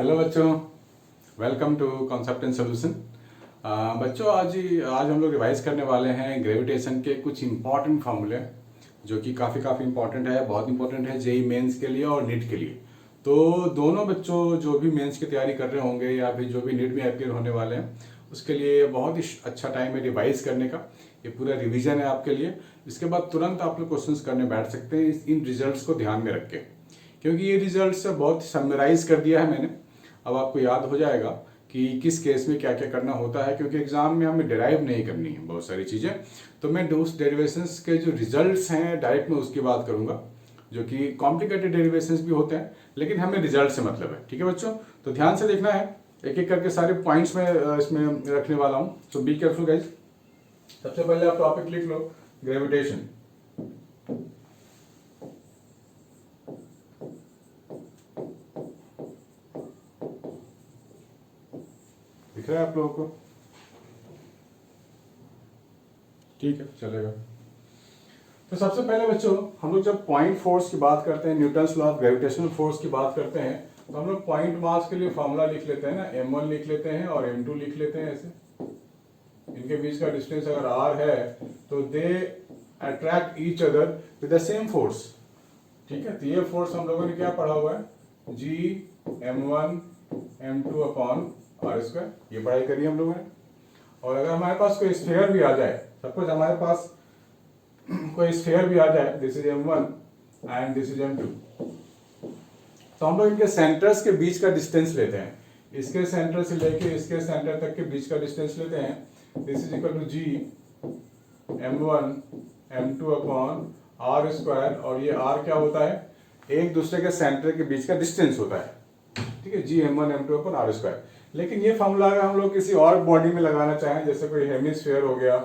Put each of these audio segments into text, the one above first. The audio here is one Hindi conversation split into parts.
हेलो बच्चों, welcome to concept and solution. बच्चों आज हम लोग रिवाइज करने वाले हैं ग्रेविटेशन के कुछ इंपॉर्टेंट फार्मूले जो कि काफ़ी इंपॉर्टेंट है, बहुत इंपॉर्टेंट है जेई मेंस के लिए और नीट के लिए। तो दोनों बच्चों जो भी मेंस की तैयारी कर रहे होंगे या फिर जो भी नीट में अपीयर होने वाले हैं उसके लिए बहुत ही अच्छा टाइम है रिवाइज करने का। ये पूरा रिवीजन है आपके लिए। इसके बाद तुरंत आप लोग क्वेश्चंस करने बैठ सकते हैं इन रिजल्ट्स को ध्यान में रख के, क्योंकि ये रिजल्ट्स बहुत समराइज कर दिया है मैंने। अब आपको याद हो जाएगा कि किस केस में क्या क्या करना होता है, क्योंकि एग्जाम में हमें डिराइव नहीं करनी है बहुत सारी चीज़ें। तो मैं उस डेरिवेशंस के जो रिजल्ट्स हैं डायरेक्ट में उसकी बात करूंगा, जो कि कॉम्प्लिकेटेड डेरिवेशंस भी होते हैं लेकिन हमें रिजल्ट से मतलब है। ठीक है बच्चों, तो ध्यान से देखना है, एक एक करके सारे पॉइंट्स में इसमें रखने वाला हूँ। सो बी केयरफुल गाइज। सबसे पहले आप टॉपिक लिख लो, ग्रेविटेशन। दिख रहा है आप लोगों को? ठीक है, चलेगा। तो सबसे पहले बच्चों हम लोग जब पॉइंट फोर्स की बात करते हैं, Newton's law of gravitational force की बात करते हैं, तो हम लोग पॉइंट मास के लिए फॉर्मूला लिख लेते हैं ना, m1 लिख लेते हैं और m2 लिख लेते हैं। ऐसे इनके बीच का डिस्टेंस अगर r है तो they attract each other with the same force. ठीक है, तो ये फोर्स हम लोगों ने क्या पढ़ा हुआ है, G m1 m2 upon r square, ये पढ़ाई करी हम लोगों ने। और अगर हमारे पास कोई स्फीयर भी आ जाए, सपोज हमारे पास कोई स्फीयर भी आ जाए, this is m1 and this is m2, तो हम लोग इनके सेंटर्स के बीच का डिस्टेंस लेते हैं। इसके सेंटर से लेके इसके सेंटर तक के बीच का डिस्टेंस लेते हैं। This is equal to G m1 m2 upon r square, और ये r क्या होता है, एक दूसरे के सेंटर के बीच का डिस्टेंस होता है। ठीक है, G m1 m2 upon r square. लेकिन ये फॉर्मूला अगर हम लोग किसी और बॉडी में लगाना चाहें, जैसे कोई हेमिस्फीयर हो गया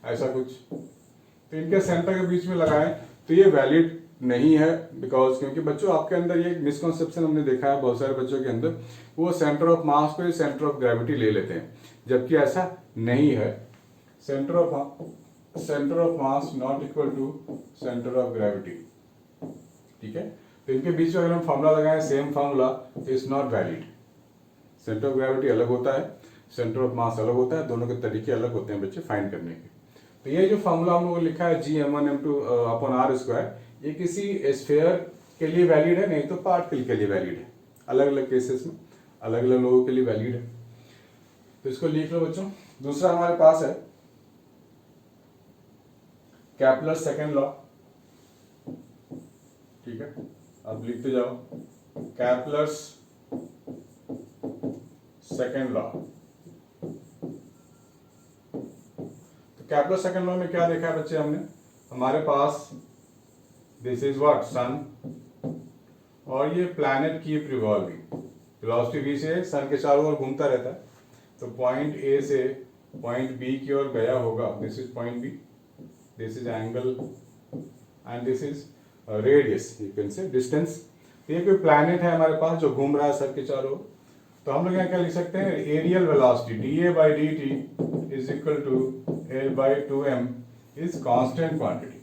ऐसा कुछ, तो इनके सेंटर के बीच में लगाएं तो ये वैलिड नहीं है। बिकॉज क्योंकि बच्चों आपके अंदर ये मिसकॉन्सेप्शन हमने देखा है बहुत सारे बच्चों के अंदर, वो सेंटर ऑफ मास को सेंटर ऑफ ग्रेविटी ले लेते हैं, जबकि ऐसा नहीं है। Centre of mass not equal to centre of gravity. ठीक है, तो इनके बीच में अगर हम फॉर्मूला लगाएं सेम फॉर्मूला, तो is not valid. Centre of gravity अलग होता है, सेंटर ऑफ मास अलग होता है, दोनों के तरीके अलग होते हैं बच्चे फाइंड करने के। तो ये जो फॉर्मूला हम लोगों ने लिखा है G m1 m2 upon r square, ये किसी स्फीयर के लिए वैलिड है, नहीं तो पार्टिकल के लिए वैलिड है। अलग अलग केसेस में अलग अलग लोगों के लिए वैलिड है, तो इसको लिख लो बच्चों। दूसरा हमारे पास है कैपलर सेकेंड लॉ। ठीक है, अब लिखते जाओ, कैपलर्स सेकेंड लॉ। तो कैपलर सेकेंड लॉ में क्या देखा है बच्चे हमने, हमारे पास दिस इज व्हाट, सन, और ये planet keep revolving, velocity v से सन के चारों ओर घूमता रहता है। तो पॉइंट ए से पॉइंट बी की ओर गया होगा, this is point B, this is angle and this is radius, you can say distance. ये कोई प्लैनेट है हमारे पास जो घूम रहा है सर के चारों ओर। तो हम लोग यहाँ क्या लिख सकते हैं, areal velocity dA by dt is equal to L by 2m is constant quantity.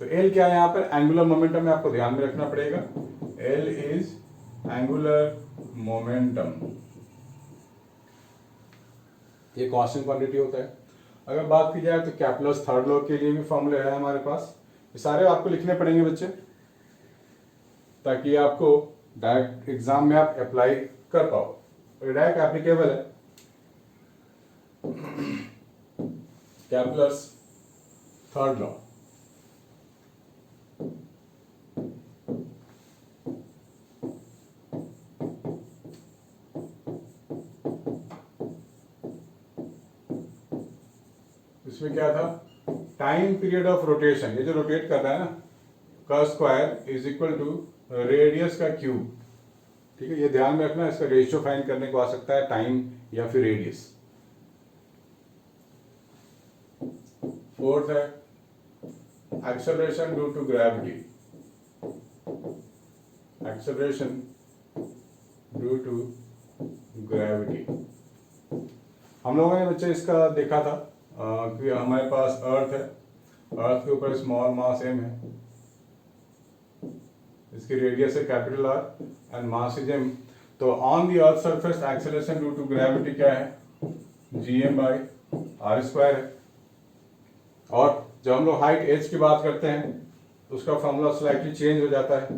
तो L क्या है यहाँ पर, एंगुलर मोमेंटम है, आपको ध्यान में रखना पड़ेगा। L इज एंगुलर मोमेंटम, ये कांस्टेंट क्वांटिटी होता है। अगर बात की जाए तो कैपलर्स थर्ड लॉ के लिए भी फॉर्मूले है हमारे पास, ये सारे आपको लिखने पड़ेंगे बच्चे, ताकि आपको डायरेक्ट एग्जाम में आप अप्लाई कर पाओ, और डायरेक्ट एप्लीकेबल है। कैपलर्स थर्ड लॉ, इसमें क्या था, टाइम पीरियड ऑफ रोटेशन, ये जो रोटेट कर रहा है ना, का square is equal to radius का क्यूब। ठीक है, ये ध्यान में रखना, इसका रेशियो फाइंड करने को आ सकता है टाइम या फिर रेडियस। फोर्थ है acceleration due to gravity, acceleration due to gravity. हम लोगों ने बच्चे इसका देखा था कि हमारे पास अर्थ है, अर्थ के ऊपर स्मॉल मास m है, इसकी रेडियस है capital R and mass is M. तो on the earth surface acceleration due to gravity क्या है, gm/r² है। और जब हम लोग हाइट h की बात करते हैं तो उसका फॉर्मूला स्लाइटली चेंज हो जाता है।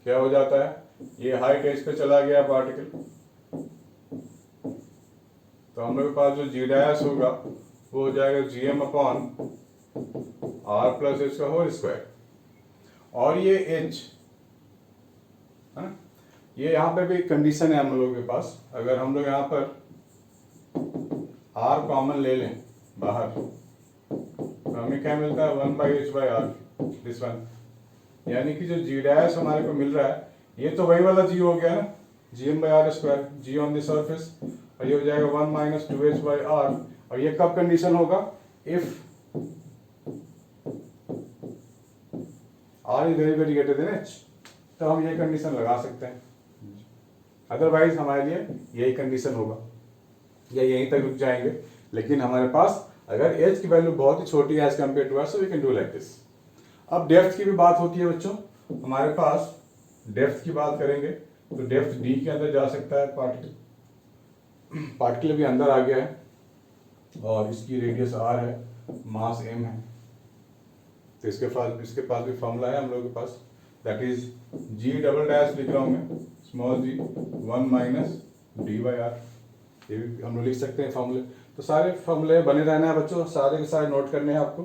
क्या हो जाता है, ये हाइट h पे चला गया पार्टिकल, तो हम लोग के पास जो जी डैश होगा वो हो जाएगा gm/r+h²। और ये h है ना, ये यहाँ पे भी कंडीशन है हम लोगों के पास। अगर हम लोग यहाँ पर r कॉमन ले लें बाहर तो हमें क्या मिलता है, 1/h/r दिस वन। यानी कि जो जी डैश हमारे को मिल रहा है ये तो वही वाला जी हो गया ना, gm/r², ji on the surface, और ये हो जाएगा 1 - 2h/r। और ये कब कंडीशन होगा, if r is very very greater than h, तो हम ये कंडीशन लगा सकते हैं। अदरवाइज हमारे लिए यही कंडीशन होगा या यहीं तक रुक जाएंगे। लेकिन हमारे पास अगर h की वैल्यू बहुत ही छोटी है as compare to r, so we can do like this. अब डेप्थ की भी बात होती है बच्चों, हमारे पास डेप्थ की बात करेंगे तो डेप्थ d के अंदर जा सकता है पार्टिकल भी अंदर आ गया है और इसकी रेडियस r है, मास m है। तो इसके पास भी फॉर्मूला है हम लोगों के पास, that is g double dash लिख रहा हूं मैं, स्मॉल g 1 - d/r। ये भी हम लोग लिख सकते हैं फॉर्मूले। तो सारे फॉर्मूले बने रहना है बच्चों, सारे के सारे नोट करने हैं आपको,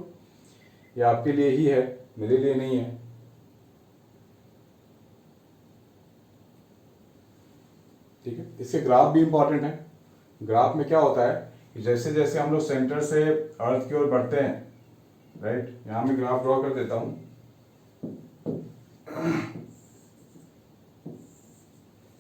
ये आपके लिए ही है, मेरे लिए नहीं है। ठीक है, इसके ग्राफ भी इंपॉर्टेंट है। ग्राफ में क्या होता है कि जैसे जैसे हम लोग सेंटर से अर्थ की ओर बढ़ते हैं, राइट, यहां मैं ग्राफ ड्रॉ कर देता हूं।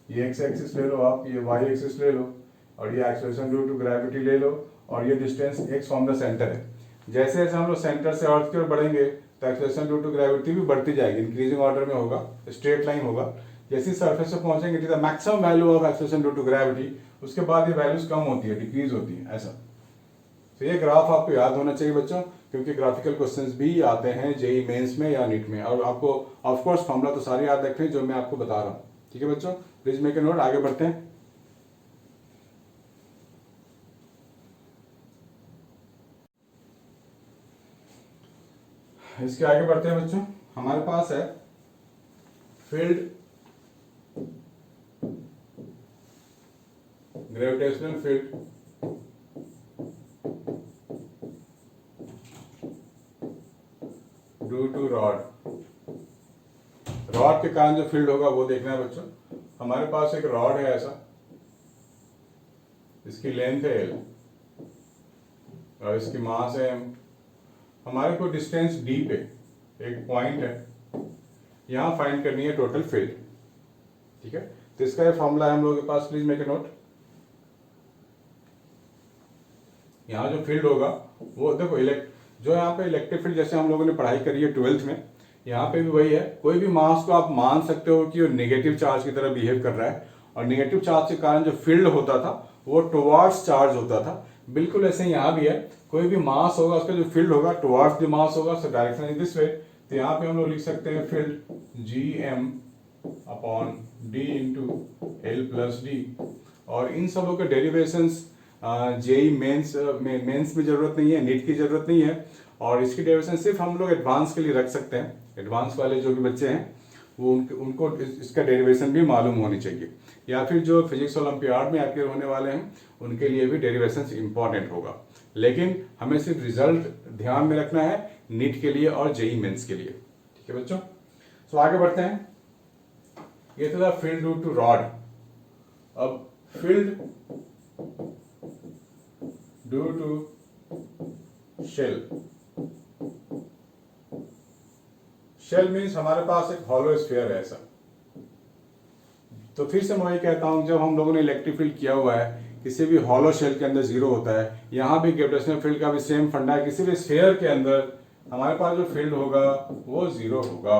ये एक्स एक्सिस ले लो आप, ये वाई एक्सिस ले लो, और ये एक्सेलरेशन ड्यू टू ग्रेविटी ले लो, और ये distance x from the centre है। जैसे जैसे हम लोग सेंटर से अर्थ की ओर बढ़ेंगे तो एक्सेलरेशन ड्यू टू ग्रेविटी भी बढ़ती जाएगी, इंक्रीजिंग ऑर्डर में होगा, स्ट्रेट लाइन होगा। जैसे सरफेस पे पहुंचेंगे to the maximum value of acceleration due to gravity, उसके बाद ये वैल्यूज कम होती है, डिक्रीज होती है, ऐसा। तो ये ग्राफ आपको याद होना चाहिए बच्चों, क्योंकि ग्राफिकल क्वेश्चंस भी आते हैं जेई मेंस में या नीट में, और आपको ऑफ कोर्स फॉर्मूला तो सारे याद रखने जो मैं आपको बता रहा हूँ। ठीक है बच्चों, प्लीज मेक ए नोट, आगे बढ़ते हैं। इसके आगे बढ़ते हैं बच्चों, हमारे पास है field, gravitational field due to rod. Rod के कारण जो फील्ड होगा वो देखना है बच्चों। हमारे पास एक रॉड है ऐसा, इसकी लेंथ है l और इसकी मास है m। हमारे को डिस्टेंस d पे एक पॉइंट है, यहां फाइंड करनी है टोटल फील्ड। ठीक है, तो इसका ये फॉर्मूला है हम लोगों के पास, प्लीज मेक ए नोट। यहाँ जो फील्ड होगा वो देखो, जो यहाँ पे इलेक्ट्रिक फील्ड जैसे हम लोगों ने पढ़ाई करी है 12th में, यहाँ पे भी वही है। कोई भी मास को आप मान सकते हो कि वो नेगेटिव चार्ज की तरह बिहेव कर रहा है, और नेगेटिव चार्ज के कारण जो फील्ड होता था वो टुवार्ड्स चार्ज होता था। बिल्कुल ऐसे यहाँ भी है, कोई भी मास होगा उसका जो फील्ड होगा टुवार्ड्स द मास होगा, so direction in this way. तो यहाँ पे हम लोग लिख सकते हैं फील्ड gm/d × l+d। और इन सबों के डेरिवेशंस जेई मेंस में जरूरत नहीं है, नीट की जरूरत नहीं है, और इसकी डेरिवेशन सिर्फ हम लोग एडवांस के लिए रख सकते हैं। एडवांस वाले जो भी बच्चे हैं वो उनको इसका डेरिवेशन भी मालूम होनी चाहिए, या फिर जो फिजिक्स ओलंपियाड में अपियर होने वाले हैं उनके लिए भी डेरिवेशन इंपॉर्टेंट होगा। लेकिन हमें सिर्फ रिजल्ट ध्यान में रखना है नीट के लिए और जेई मेंस के लिए। ठीक है बच्चों, सो आगे बढ़ते हैं। ये तो था फील्ड ड्यू टू रॉड। अब field due to shell. Shell means हमारे पास एक हॉलो स्फीयर है ऐसा। तो फिर से मैं वही कहता हूं, जब हम लोगों ने इलेक्ट्रिक फील्ड किया हुआ है, किसी भी हॉलो शेल के अंदर जीरो होता है। यहाँ भी ग्रेविटेशनल फील्ड का भी सेम फंडा है, किसी भी स्फीयर के अंदर हमारे पास जो फील्ड होगा वो जीरो होगा।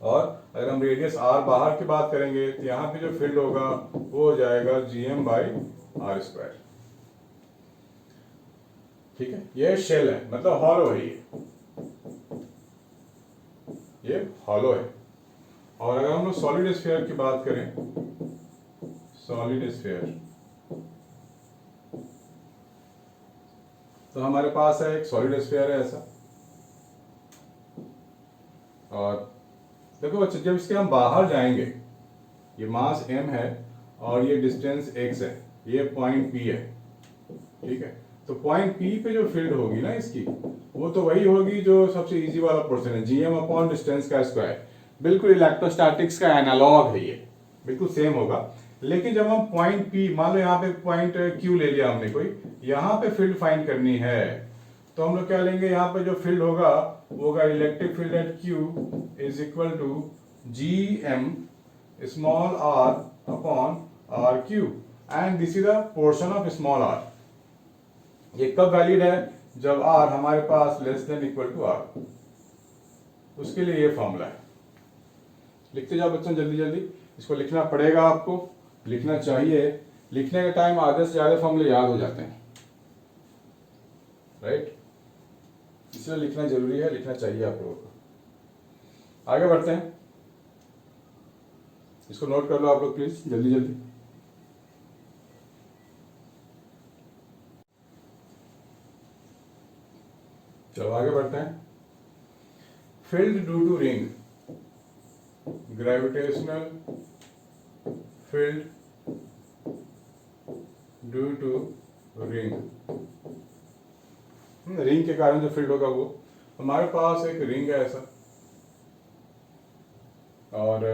और अगर हम रेडियस r बाहर की बात करेंगे तो यहाँ पे जो फील्ड होगा वो हो जाएगा gm/r²। ठीक है, ये शेल है, मतलब हॉलो है, ये हॉलो है। और अगर हम लोग सॉलिड स्फीयर की बात करें, सॉलिड स्फीयर, तो हमारे पास है एक सॉलिड स्फीयर है ऐसा, और देखो बच्चे जब इसके हम बाहर जाएंगे, ये मास m है और ये डिस्टेंस x है, ये पॉइंट P है, ठीक है। तो पॉइंट P पे जो फील्ड होगी ना इसकी, वो तो वही होगी जो सबसे इजी वाला पोर्शन है, gm अपॉन डिस्टेंस का स्क्वायर। बिल्कुल इलेक्ट्रोस्टैटिक्स का एनालॉग है ये, बिल्कुल सेम होगा। लेकिन जब हम पॉइंट P, मान लो यहाँ पे पॉइंट Q ले लिया हमने कोई, यहाँ पे फील्ड फाइंड करनी है, तो हम लोग क्या लेंगे, यहाँ पे जो फील्ड होगा वो होगा electric field at Q is equal to gm small r upon rq, and this is the portion of small r। ये कब वैलिड है, जब r हमारे पास less than equal to r, उसके लिए ये फॉर्मूला है। लिखते जाओ बच्चों जल्दी जल्दी, इसको लिखना पड़ेगा, आपको लिखना चाहिए, लिखने के टाइम आधे से ज्यादा फॉर्मूले याद हो जाते हैं, राइट, इसलिए लिखना जरूरी है, लिखना चाहिए आप लोगों को। आगे बढ़ते हैं, इसको नोट कर लो आप लोग प्लीज जल्दी जल्दी। चलो आगे बढ़ते हैं। Field due to ring, gravitational field due to ring, ring के कारण जो फील्ड होगा वो, हमारे पास एक रिंग है ऐसा, और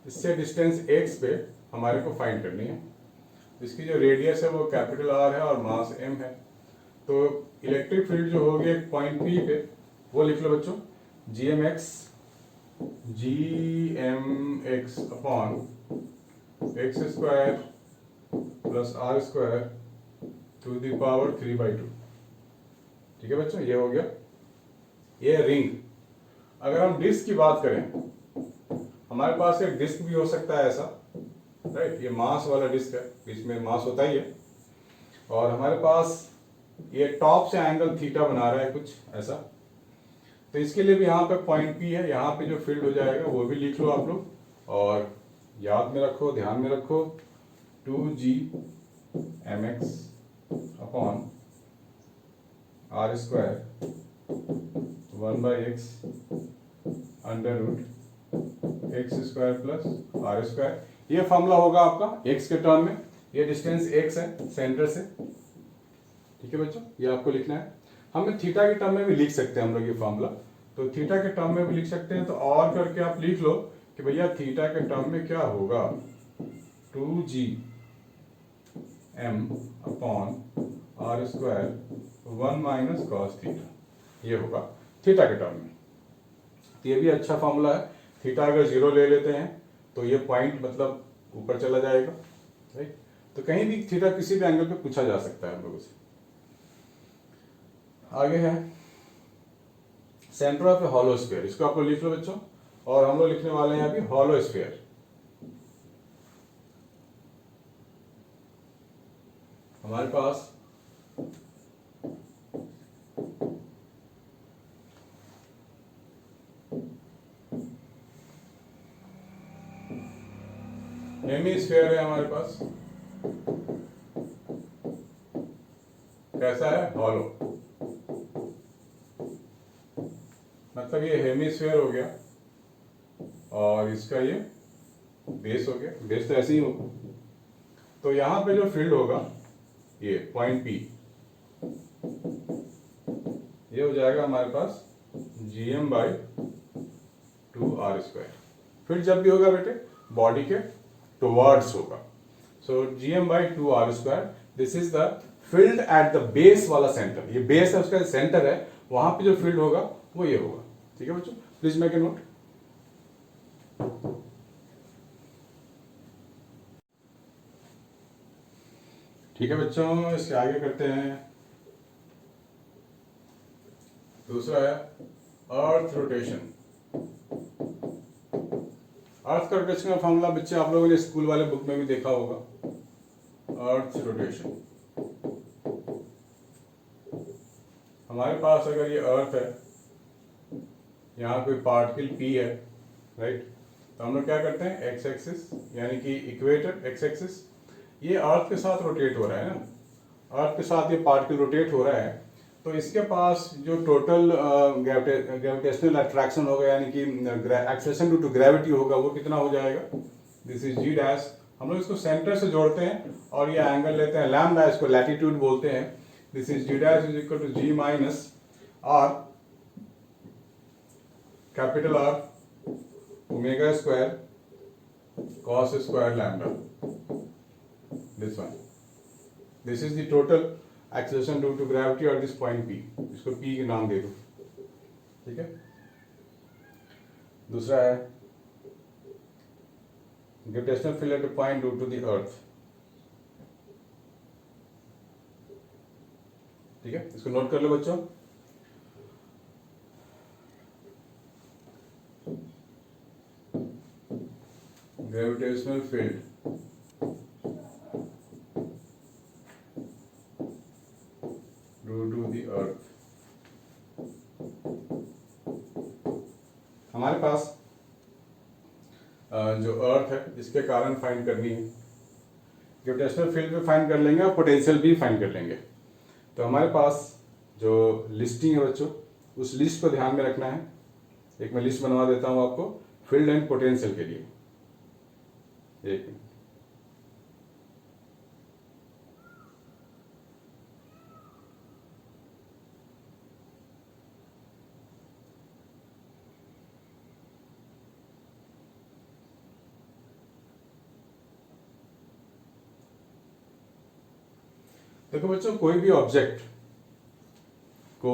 इससे डिस्टेंस x पे हमारे को फाइंड करनी है। इसकी जो रेडियस है वो कैपिटल R है और मास m है। तो इलेक्ट्रिक फील्ड जो होगी एक पॉइंट P पे, वो लिख लो बच्चों, gmx upon x square plus r square to the power 3/2। ठीक है बच्चों, ये हो गया, ये रिंग। अगर हम डिस्क की बात करें, हमारे पास एक डिस्क भी हो सकता है ऐसा, राइट, ये मास वाला डिस्क है, बीच में मास होता ही है, और हमारे पास ये टॉप से एंगल थीटा बना रहा है कुछ ऐसा। तो इसके लिए भी यहाँ पे पॉइंट P है, यहाँ पे जो फील्ड हो जाएगा वो भी लिख लो आप लोग, और याद में रखो, ध्यान में रखो, 2gmx upon r square 1/x under root x square plus R square. ये फॉर्मूला होगा आपका x के टर्म में, ये डिस्टेंस x है सेंटर से, ठीक है बच्चों, ये आपको लिखना है। हम थीटा के टर्म में भी लिख सकते हैं हम लोग ये फॉर्मूला, तो थीटा के टर्म में भी लिख सकते हैं, तो और करके आप लिख लो कि भैया थीटा के टर्म में क्या होगा, 2gm upon R square 1 - cos theta, ये होगा थीटा के टर्म में। तो ये भी अच्छा फॉर्मूला है। थीटा अगर 0 ले लेते हैं तो ये पॉइंट मतलब ऊपर चला जाएगा, राइट। तो कहीं भी थीटा किसी भी एंगल पे पूछा जा सकता है हम लोगों से। आगे है centre of A hollow sphere, इसको आप लोग लिख लो बच्चों, और हम लोग लिखने वाले हैं अभी हॉलो स्फीयर। हमारे पास हेमीस्फीयर है, हमारे पास कैसा है, हॉलो, मतलब ये हेमीस्फीयर हो गया और इसका ये बेस हो गया, बेस तो ऐसे ही होगा। तो यहां पे जो फील्ड होगा ये पॉइंट P, ये हो जाएगा हमारे पास gm/2r²। फिर जब भी होगा बेटे बॉडी के टुवर्ड्स होगा, सो gm/2r², this is the field at the base वाला सेंटर, ये बेस है उसका सेंटर है, वहां पे जो फील्ड होगा वो ये होगा। ठीक है बच्चों, प्लीज मेक ए नोट। ठीक है बच्चों, इसके आगे करते हैं। दूसरा है अर्थ रोटेशन। अर्थ का रोटेशन का फॉर्मूला बच्चे आप लोगों ने स्कूल वाले बुक में भी देखा होगा, अर्थ रोटेशन हमारे पास अगर ये अर्थ है, यहाँ कोई पार्टिकल पी है, राइट, तो हम लोग क्या करते हैं, एक्स एक्सिस यानी कि इक्वेटर एक्स एक्सिस, ये अर्थ के साथ रोटेट हो रहा है ना, अर्थ के साथ ये पार्टिकल रोटेट हो रहा है, तो इसके पास जो टोटल ग्रेविटेशनल अट्रैक्शन होगा यानी कि एक्सेलेरेशन ड्यू टू ग्रेविटी होगा, वो कितना हो जाएगा, दिस इज जी डैश। हम लोग इसको सेंटर से जोड़ते हैं और ये एंगल लेते हैं लैम्डा, इसको लैटिट्यूड बोलते हैं। This is g dash is equal to g minus R, capital R, omega square cos square lambda, this one, this is the total acceleration due to gravity at this point P, इसको P के नाम दे दो, ठीक है। दूसरा है gravitational field at a point due to the earth, ठीक है, इसको नोट कर लो बच्चों। Gravitational field due to the earth, हमारे पास जो अर्थ है इसके कारण फाइंड करनी है, ग्रेविटेशनल फील्ड भी फाइंड कर लेंगे और पोटेंशियल भी फाइंड कर लेंगे। तो हमारे पास जो लिस्टिंग है बच्चों, उस लिस्ट को ध्यान में रखना है। एक मैं लिस्ट बनवा देता हूं आपको फील्ड एंड पोटेंशियल के लिए, एक मिनट। देखो बच्चों, कोई भी ऑब्जेक्ट को,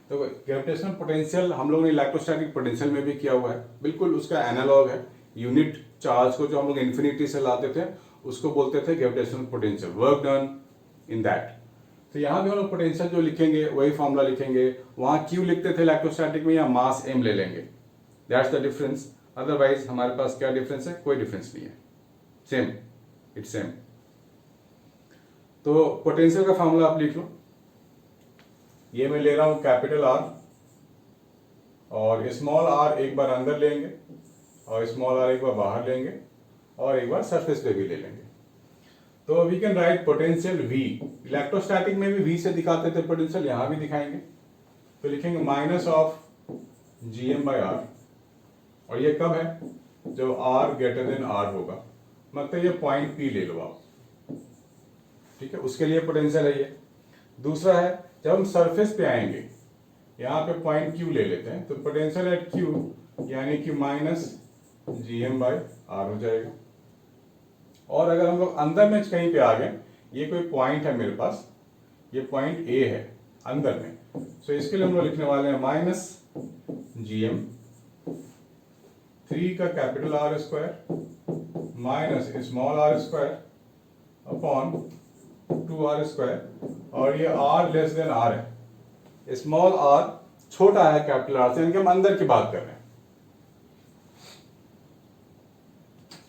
तो ग्रेविटेशनल पोटेंशियल हम लोगों ने इलेक्ट्रोस्टैटिक पोटेंशियल में भी किया हुआ है, बिल्कुल उसका एनालॉग है। यूनिट चार्ज को जो हम लोग इन्फिनिटी से लाते थे उसको बोलते थे gravitational potential, work done in that. तो यहाँ भी हम लोग पोटेंशियल जो लिखेंगे वही फॉर्मूला लिखेंगे, वहाँ क्यू लिखते थे इलेक्ट्रोस्टैटिक में, या मास एम ले लेंगे, दैट्स द डिफरेंस। अदरवाइज हमारे पास क्या डिफरेंस है, कोई डिफरेंस नहीं है, सेम, इट्स सेम। तो पोटेंशियल का फॉर्मूला आप लिख लो, ये मैं ले रहा हूं कैपिटल आर, और स्मॉल आर एक बार अंदर लेंगे और स्मॉल आर एक बार बाहर लेंगे और एक बार सरफेस पे भी ले लेंगे। तो we can write potential V, electrostatic में भी V से दिखाते थे पोटेंशियल, यहां भी दिखाएंगे। तो लिखेंगे minus of Gm by R, और ये कब है, जब R ग्रेटर देन R होगा, मतलब ये पॉइंट P ले लो आप, ठीक है, उसके लिए पोटेंशियल है ये। दूसरा है जब हम सरफेस पे आएंगे, यहाँ पे पॉइंट Q ले लेते हैं, तो पोटेंशियल एट Q यानी कि माइनस Gm बाई आर हो जाएगा। और अगर हम लोग अंदर में कहीं पे आ गए, ये कोई पॉइंट है मेरे पास, ये पॉइंट A है अंदर में, तो इसके लिए हम लोग लिखने वाले हैं माइनस Gm 3 का capital R square minus small r square upon 2r square, और ये r लेस देन r है, स्मॉल r छोटा है कैपिटल R से, यानी कि हम अंदर की बात कर रहे हैं।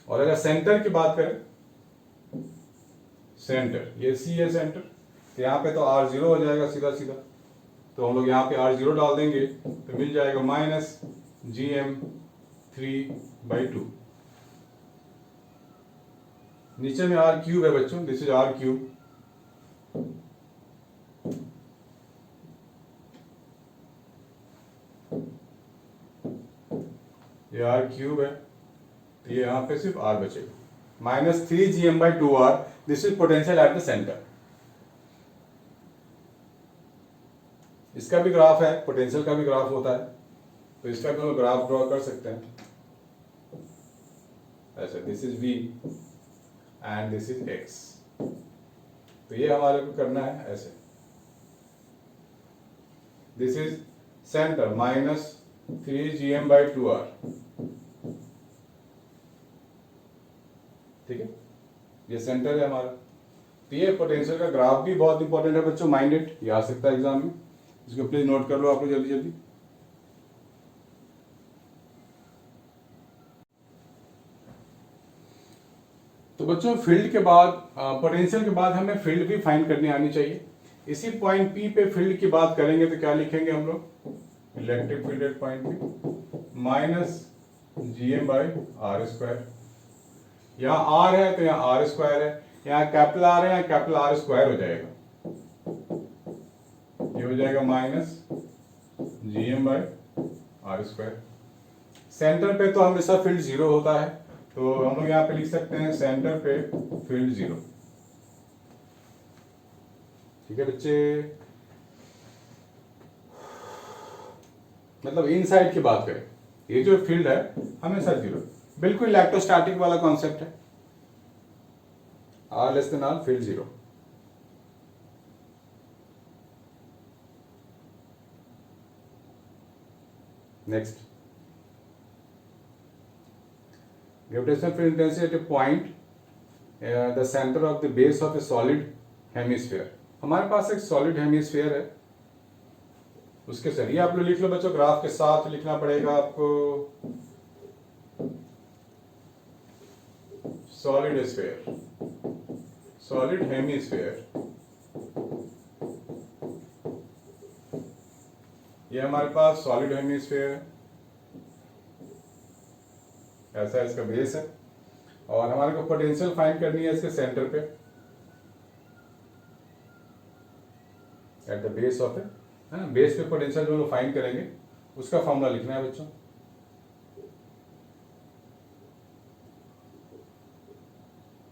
और अगर सेंटर की बात करें, सेंटर ये C है सेंटर, तो यहाँ पे तो R जीरो हो जाएगा सीधा सीधा, तो हम लोग यहाँ पे R जीरो डाल देंगे तो मिल जाएगा माइनस Gm 3/2। नीचे में R क्यूब है बच्चों, दिस इज R क्यूब, ये R क्यूब है, तो ये यहाँ पे सिर्फ R बचेगा, minus 3Gm/2R, this is potential at the centre. इसका भी ग्राफ है, पोटेंशियल का भी ग्राफ होता है, तो इसका भी हम ग्राफ ड्रॉ कर सकते हैं ऐसे, this is V and this is X। तो ये हमारे को करना है ऐसे, this is centre minus 3Gm/2R, ठीक है, ये सेंटर है हमारा। तो ये पोटेंशियल का ग्राफ भी बहुत इंपॉर्टेंट है बच्चों, माइंडेड, ये आ सकता है एग्जाम में, इसको प्लीज नोट कर लो आप लोग जल्दी जल्दी। तो बच्चों फील्ड के बाद, पोटेंशियल के बाद हमें फील्ड भी फाइंड करनी आनी चाहिए। इसी पॉइंट P पे फील्ड की बात करेंगे तो क्या लिखेंगे हम लोग, electric field at point P minus GM by R square. यहाँ R है तो यहाँ R स्क्वायर है, यहाँ कैपिटल R है, यहाँ कैपिटल R स्क्वायर हो जाएगा, ये हो जाएगा minus GM by R square. Centre पे तो हमेशा फील्ड जीरो होता है, तो हम लोग यहाँ पे लिख सकते हैं सेंटर पे फील्ड जीरो। ठीक है बच्चे, मतलब इनसाइड की बात करें, ये जो फील्ड है हमेशा जीरो, बिल्कुल इलेक्ट्रोस्टैटिक वाला कॉन्सेप्ट है, R less than R field zero. Next, gravitational field intensity at a point the center of the base of a solid hemisphere। हमारे पास एक सॉलिड हेमिस्फीयर है, उसके सर ये आप लोग लिख लो बच्चों, ग्राफ के साथ लिखना पड़ेगा आपको, सॉलिड स्फीयर, सॉलिड हेमिस्फीयर, ये हमारे पास सॉलिड हेमिस्फीयर है, ऐसा इसका बेस है, और हमारे को पोटेंशियल फाइंड करनी है इसके सेंटर पे, एट द बेस ऑफ ए, है ना, बेस पे पोटेंशियल जो हम लोग फाइंड करेंगे उसका फॉर्मूला लिखना है बच्चों,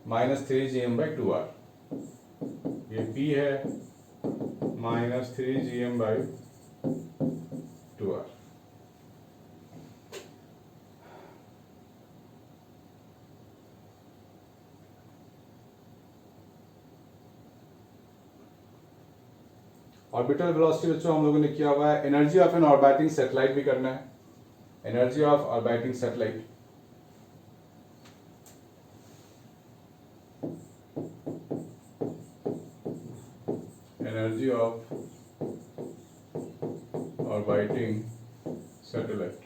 माइनस 3GM बाई 2R, ये P है minus 3GM by 2R। Orbital velocity बच्चों हम लोगों ने किया हुआ है, energy of an orbiting satellite भी करना है, energy of orbiting satellite, energy of orbiting satellite,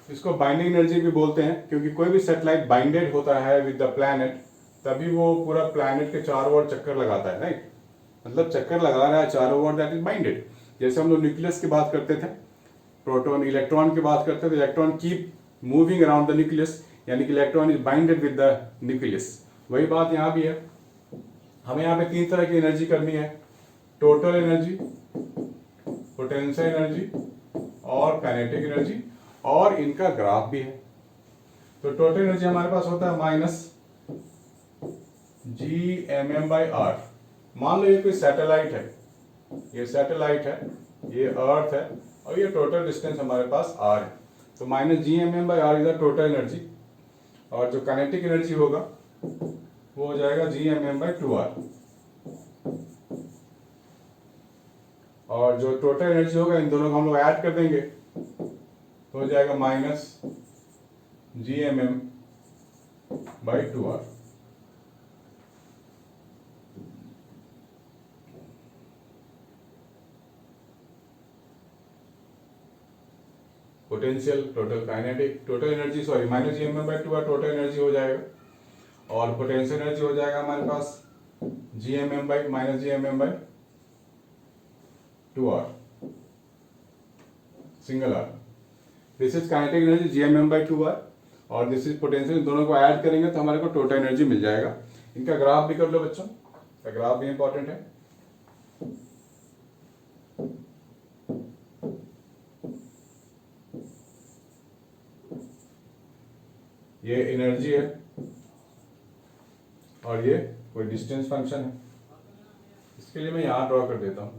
इसको बाइंडिंग एनर्जी भी बोलते हैं, क्योंकि कोई भी सैटेलाइट बाइंडेड होता है विद द प्लैनेट, तभी वो पूरा प्लैनेट के चारों ओर चक्कर लगाता है, राइट, मतलब चक्कर लगा रहा है चारों ओर, दैट इज बाइंडेड। जैसे हम लोग न्यूक्लियस की बात करते थे, प्रोटॉन इलेक्ट्रॉन की बात करते थे, electron keep moving around the nucleus, यानी कि electron is binded with the nucleus. वही बात यहाँ भी है, हमें यहाँ पे 3 तरह की एनर्जी करनी है, टोटल एनर्जी, पोटेंशियल एनर्जी और काइनेटिक एनर्जी, और इनका ग्राफ भी है। तो टोटल एनर्जी हमारे पास होता है माइनस GMM बाई आर। मान लो ये कोई सैटेलाइट है, ये सैटेलाइट है, ये अर्थ है, और ये टोटल डिस्टेंस हमारे पास r है, तो minus GMM by R is the total energy, और जो काइनेटिक एनर्जी होगा वो हो जाएगा GMM बाई 2R, और जो टोटल एनर्जी होगा इन दोनों को हम लोग ऐड कर देंगे तो हो जाएगा minus GMM by 2R। Potential, total kinetic, total energy sorry minus GMM by 2R total energy हो जाएगा, और पोटेंशियल एनर्जी हो जाएगा हमारे पास GMM by minus GMM by 2R single R। This is kinetic energy GMM by 2R, और दिस इज पोटेंशियल, दोनों को ऐड करेंगे तो हमारे को टोटल एनर्जी मिल जाएगा। इनका ग्राफ भी कर लो बच्चों, का ग्राफ भी इंपॉर्टेंट है। ये एनर्जी है और ये कोई डिस्टेंस फंक्शन है, इसके लिए मैं यहां ड्रॉ कर देता हूं,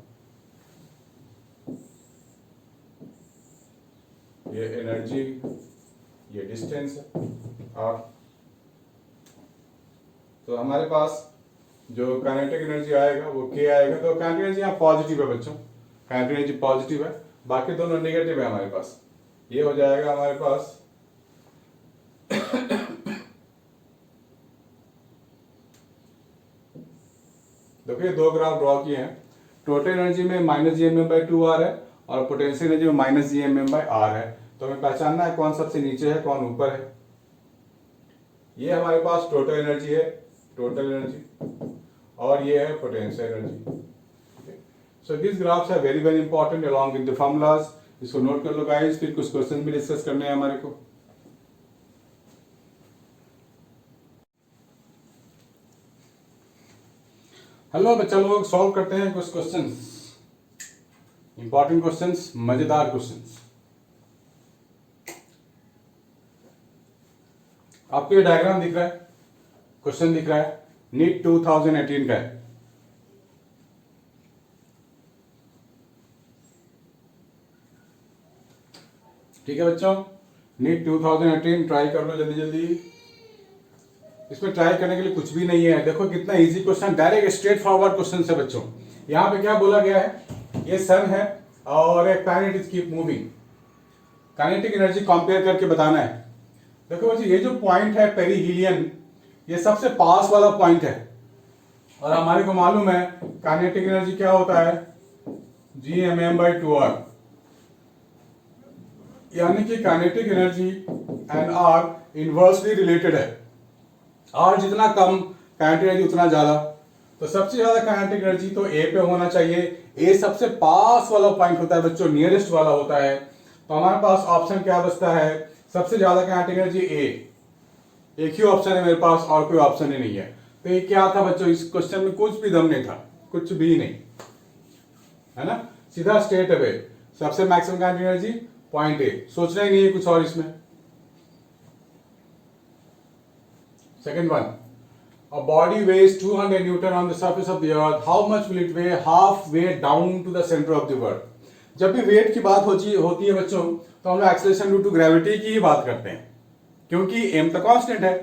ये एनर्जी, ये डिस्टेंस है, और तो हमारे पास जो काइनेटिक एनर्जी आएगा वो K आएगा, तो काइनेटिक एनर्जी यहाँ पॉजिटिव है बच्चों, काइनेटिक एनर्जी पॉजिटिव है, बाकी दोनों नेगेटिव है हमारे पास। ये हो जाएगा हमारे पास देखिए दो ग्राफ ड्रॉ किए हैं, टोटल एनर्जी में माइनस GMM बाई 2R है, और पोटेंशियल एनर्जी में माइनस GMM बाई R है। तो हमें पहचानना है कौन सबसे नीचे है कौन ऊपर है। ये हमारे पास टोटल एनर्जी है, टोटल एनर्जी, और ये है potential energy. So this graphs are very very important along with the formulas. इसको नोट कर लो गाइस, फिर कुछ क्वेश्चन भी डिस्कस करने हैं हमारे को। हेलो बच्चा लोग, सॉल्व करते हैं कुछ क्वेश्चंस, इंपॉर्टेंट क्वेश्चंस, मजेदार क्वेश्चंस। आपको ये डायग्राम दिख रहा है, क्वेश्चन दिख रहा है, नीट 2018 का है। ठीक है बच्चों, नीट 2018 ट्राई कर लो जल्दी जल्दी। इसमें ट्राई करने के लिए कुछ भी नहीं है। देखो कितना easy question, direct straight forward question है बच्चों। यहाँ पे क्या बोला गया है, ये सन है और एक planet is keep moving, kinetic energy compare करके बताना है। देखो बच्चों, ये जो पॉइंट है पेरीहीलियन, ये सबसे पास वाला पॉइंट है और हमारे को मालूम है काइनेटिक एनर्जी क्या होता है, Gmm/2r, यानी कि kinetic energy and R inversely related है। आर जितना कम काइनेटिक एनर्जी उतना ज्यादा, तो सबसे ज्यादा काइनेटिक एनर्जी तो ए पे होना चाहिए। ए सबसे पास वाला पॉइंट होता है बच्चों, नियरेस्ट वाला होता है। तो हमारे पास ऑप्शन क्या बचता है, सबसे ज्यादा काइनेटिक एनर्जी ए। एक ही ऑप्शन है मेरे पास और कोई ऑप्शन ही नहीं है। तो ये क्या था बच्चों, इस क्वेश्चन में कुछ भी दम नहीं था, कुछ भी नहीं है ना, सीधा स्ट्रेट अवे सबसे maximum kinetic energy point A, सोचना ही नहीं है कुछ और इसमें। Second one, a body weighs 200 Newton on the surface of the earth, how much will it weigh half way down to the center of the earth? जब भी वेट की बात होती है बच्चों, तो हम लोग एक्सेलरेशन ड्यू टू ग्रेविटी की ही बात करते हैं, क्योंकि m तो कांस्टेंट है,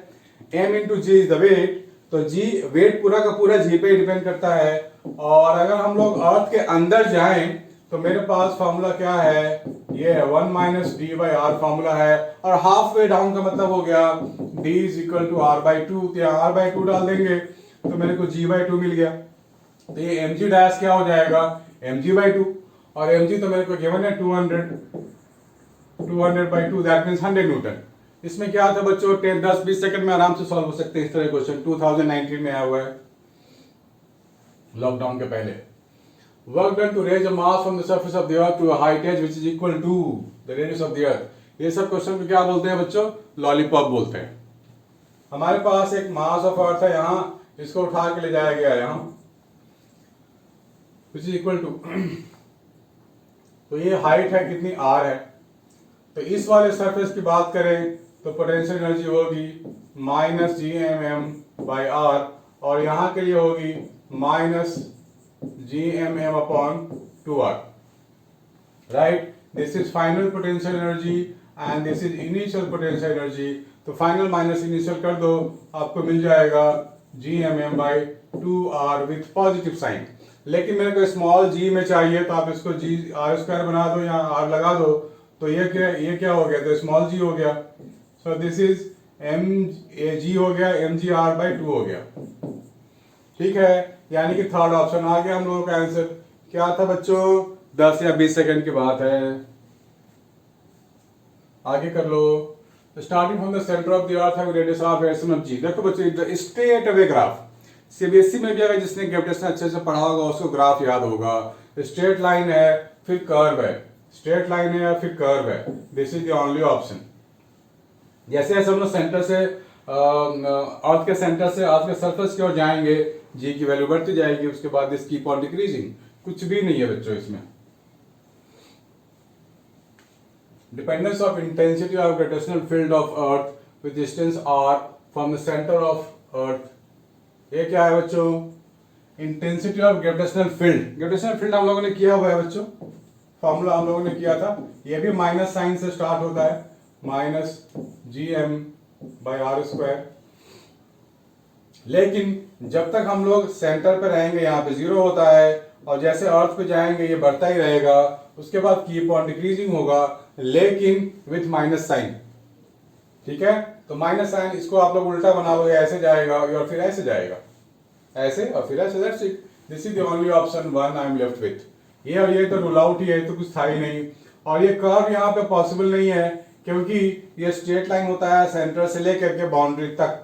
m into g is the weight. तो जी वेट पूरा का पूरा जी पे डिपेंड करता है। और अगर हम लोग अर्थ के अंदर जाएं तो मेरे पास फॉर्मूला क्या है, ये है 1 minus d by R formula है। और हाफ वे डाउन का मतलब हो गया d is equal to R by two. तो यहाँ आर बाई टू डाल देंगे तो मेरे को जी बाई टू मिल गया। तो ये एम जी डैश क्या हो जाएगा, एम जी बाई टू, और एम जी तो मेरे को गिवन है 200 by two, that means 100 Newton. इसमें क्या था बच्चों, 10-20 सेकंड में आराम से सॉल्व हो सकते हैं इस तरह क्वेश्चन। 2019 में आया हुआ है, लॉकडाउन के पहले। Work done to raise a mass from the surface of the earth to a height as which is equal to the radius of the earth. ये सब क्वेश्चन को क्या बोलते हैं बच्चों, लॉलीपॉप बोलते हैं। हमारे पास एक मास ऑफ अर्थ है यहाँ, इसको उठा के ले जाया गया है यहाँ, व्हिच इज इक्वल टू, तो ये हाइट है कितनी, आर है। तो इस वाले सरफेस की बात करें तो पोटेंशियल एनर्जी होगी माइनस Gmm/r, और यहाँ के लिए होगी minus Gmm/2r, right. This is final potential energy and this is initial potential energy. तो फाइनल माइनस इनिशियल कर दो, आपको मिल जाएगा Gmm/2r विथ पॉजिटिव साइन। लेकिन मेरे को स्मॉल g में चाहिए, तो आप इसको g r स्क्वायर बना दो या r लगा दो, तो ये क्या हो गया, तो स्मॉल g हो गया। सो दिस इज mg हो गया, mgr/2 हो गया। ठीक है, यानी कि थर्ड ऑप्शन आ गया हम लोगों का आंसर। क्या था बच्चों, 10 या 20 सेकंड की बात है, आगे कर लो। Starting from the centre of the earth having radius of SM of G. देखो बच्चों, स्ट्रेट अवे ग्राफ, सीबीएसई में भी अगर जिसने ग्रेविटेशन अच्छे से पढ़ा होगा उसको ग्राफ याद होगा। स्ट्रेट लाइन है फिर कर्व है, स्ट्रेट लाइन है फिर कर्व है, this is the only option. जैसे जैसे हम लोग सेंटर से अर्थ के सेंटर से अर्थ के सरफेस की ओर जाएंगे, जी की वैल्यू बढ़ती जाएगी, उसके बाद दिस कीप ऑन डिक्रीजिंग। कुछ भी नहीं है बच्चों इसमें। Dependence of intensity of gravitational field of earth with distance r from the centre of earth. ये क्या है बच्चों, intensity of gravitational field. Gravitational field हम लोगों ने किया हुआ है बच्चों, फॉर्मूला हम लोगों ने किया था। ये भी माइनस साइन से स्टार्ट होता है, माइनस Gm/r²। लेकिन जब तक हम लोग सेंटर पे रहेंगे, यहाँ पे 0 होता है, और जैसे अर्थ पे जाएंगे ये बढ़ता ही रहेगा, उसके बाद कीप ऑन डिक्रीजिंग होगा, लेकिन विथ माइनस साइन। ठीक है, तो माइनस साइन इसको आप लोग उल्टा बना लोगे, ऐसे जाएगा और फिर ऐसे जाएगा, ऐसे और फिर ऐसे। That's it, this is the only option 1 I am left with. ये और ये तो रूल आउट ही है, तो कुछ था ही नहीं। और ये कर्व यहाँ पे पॉसिबल नहीं है, क्योंकि ये स्ट्रेट लाइन होता है सेंटर से लेकर के बाउंड्री तक।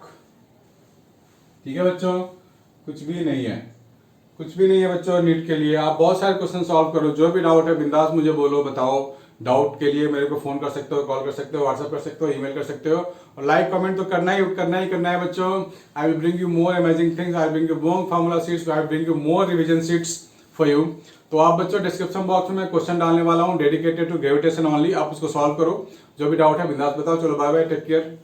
ठीक है बच्चों, कुछ भी नहीं है, कुछ भी नहीं है बच्चों नीट के लिए। आप बहुत सारे क्वेश्चन सॉल्व करो, जो भी डाउट है बिंदास मुझे बोलो, बताओ। डाउट के लिए मेरे को फोन कर सकते हो, कॉल कर सकते हो, व्हाट्सएप कर सकते हो, ईमेल कर सकते हो, और लाइक कमेंट तो करना ही है बच्चों। I will bring you more amazing things, I will bring you more formula sheets, I will bring you more revision sheets for you. तो आप बच्चों डिस्क्रिप्शन बॉक्स में क्वेश्चन डालने वाला हूँ डेडिकेटेड टू ग्रेविटेशन ओनली, आप उसको सॉल्व करो। जो भी डाउट है बिंदास बताओ। चलो बाय बाय, टेक केयर।